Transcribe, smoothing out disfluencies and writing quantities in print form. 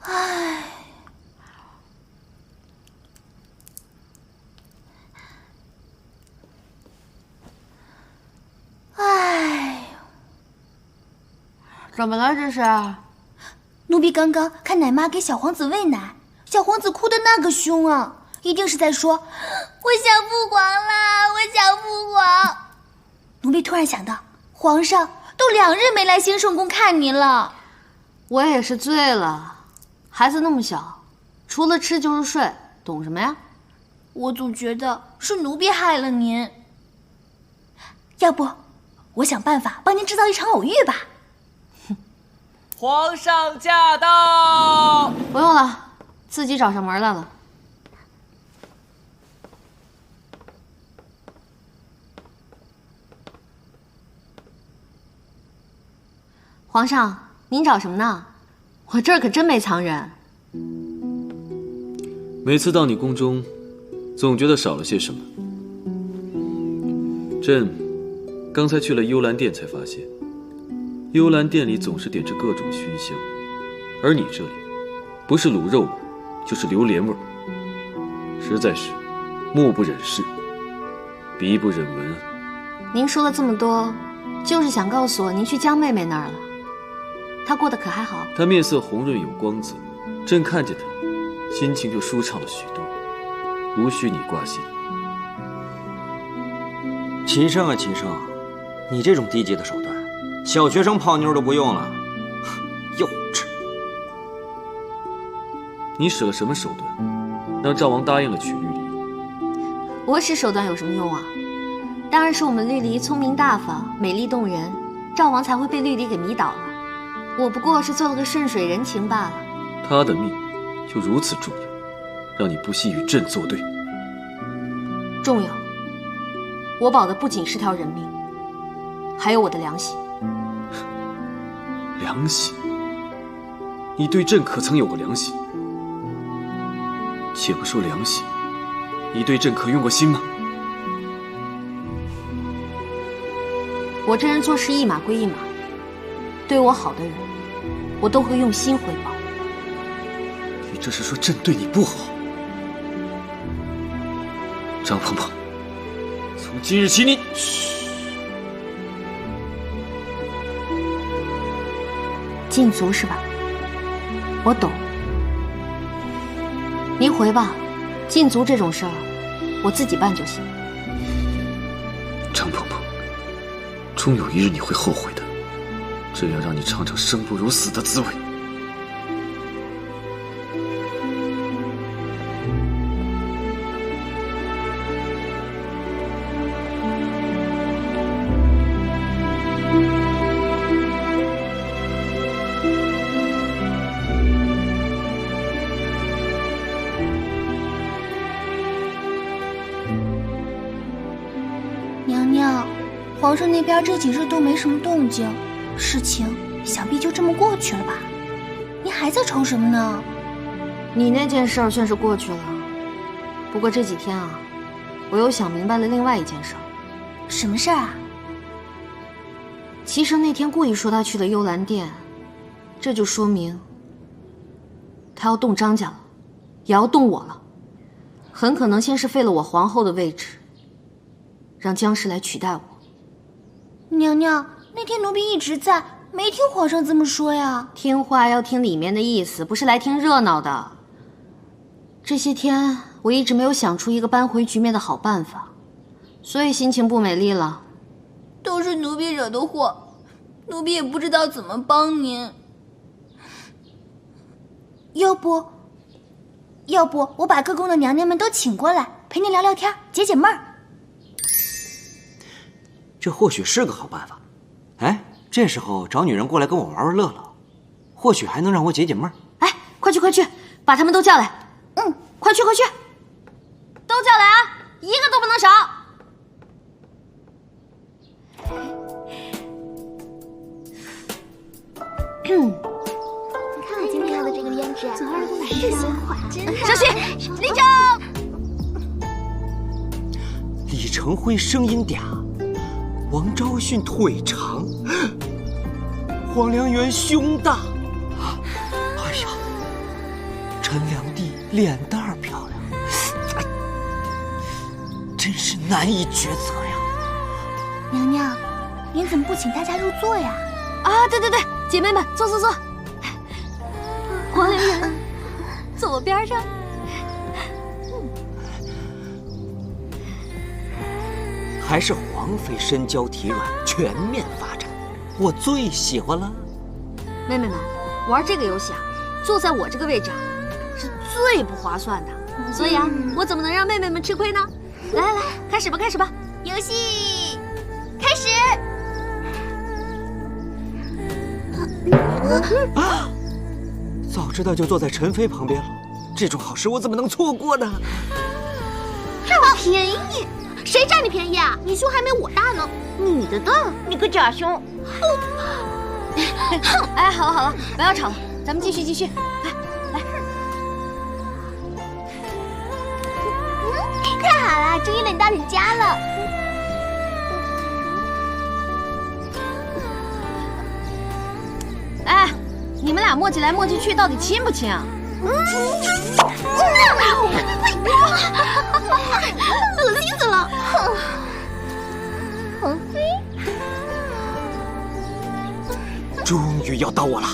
唉，怎么了这是？奴婢刚刚看奶妈给小皇子喂奶，小皇子哭得那个凶啊，一定是在说：“我想父皇啦，我想父皇。”奴婢突然想到，皇上都2日没来兴圣宫看您了。我也是醉了，孩子那么小，除了吃就是睡，懂什么呀？我总觉得是奴婢害了您。要不，我想办法帮您制造一场偶遇吧。皇上驾到！不用了，自己找上门来了。皇上，您找什么呢？我这儿可真没藏人。每次到你宫中，总觉得少了些什么。朕刚才去了幽兰殿，才发现，幽兰殿里总是点着各种熏香，而你这里，不是卤肉味，就是榴莲味，实在是目不忍视，鼻不忍闻。您说了这么多，就是想告诉我您去江妹妹那儿了。她过得可还好？她面色红润有光泽，朕看见她，心情就舒畅了许多，无需你挂心。秦升啊，秦升，你这种低级的手段，小学生泡妞都不用了，幼稚！你使了什么手段，让赵王答应了娶绿篱？我使手段有什么用啊？当然是我们绿篱聪明大方、美丽动人，赵王才会被绿篱给迷倒了。我不过是做了个顺水人情罢了。他的命就如此重要，让你不惜与朕作对？重要。我保的不仅是条人命，还有我的良心。良心？你对朕可曾有过良心？且不说良心，你对朕可用过心吗？我这人做事一码归一码，对我好的人，我都会用心回报。你这是说朕对你不好？张鹏鹏，从今日起你……禁足是吧？我懂。您回吧，禁足这种事儿，我自己办就行。张鹏鹏，终有一日你会后悔的。朕要让你尝尝生不如死的滋味。娘娘，皇上那边这几日都没什么动静，事情想必就这么过去了吧？您还在愁什么呢？你那件事儿算是过去了，不过这几天啊，我又想明白了另外一件事儿。什么事儿啊？齐生那天故意说他去了幽兰殿，这就说明他要动张家了，也要动我了。很可能先是废了我皇后的位置，让姜氏来取代我。娘娘，那天奴婢一直在，没听皇上这么说呀。听话要听里面的意思，不是来听热闹的。这些天我一直没有想出一个扳回局面的好办法，所以心情不美丽了。都是奴婢惹的祸，奴婢也不知道怎么帮您。要不我把各宫的娘娘们都请过来，陪您聊聊天，解解闷儿。这或许是个好办法。哎，这时候找女人过来跟我玩玩乐乐，或许还能让我解解闷儿。哎，快去，把他们都叫来。嗯，快去，都叫来啊，一个都不能少。你看我今天要的这个胭脂，昨儿都是新款，真好。小心，立正。李成辉声音嗲，王昭训腿长，黄良源胸大。哎呀，陈良娣脸蛋儿漂亮，哎，真是难以抉择呀。娘娘，您怎么不请大家入座呀？啊，对对对，姐妹们，坐坐坐。黄莲人，坐我边上。还是皇妃身娇体软，全面发展，我最喜欢了。妹妹们，玩这个游戏啊，坐在我这个位置啊，是最不划算的。所以啊，我怎么能让妹妹们吃亏呢？来来来，开始吧，开始吧。游戏开始。啊！早知道就坐在陈妃旁边了，这种好事我怎么能错过呢？占我便宜？谁占你便宜啊？你胸还没我大呢。女的的，你个假胸！哎，好了好了，不要吵了，咱们继续继续。来来，太好了，终于轮到人家了。哎，你们俩磨叽来磨叽去，到底亲不亲啊？恶心死了！皇妃，终于要到我了。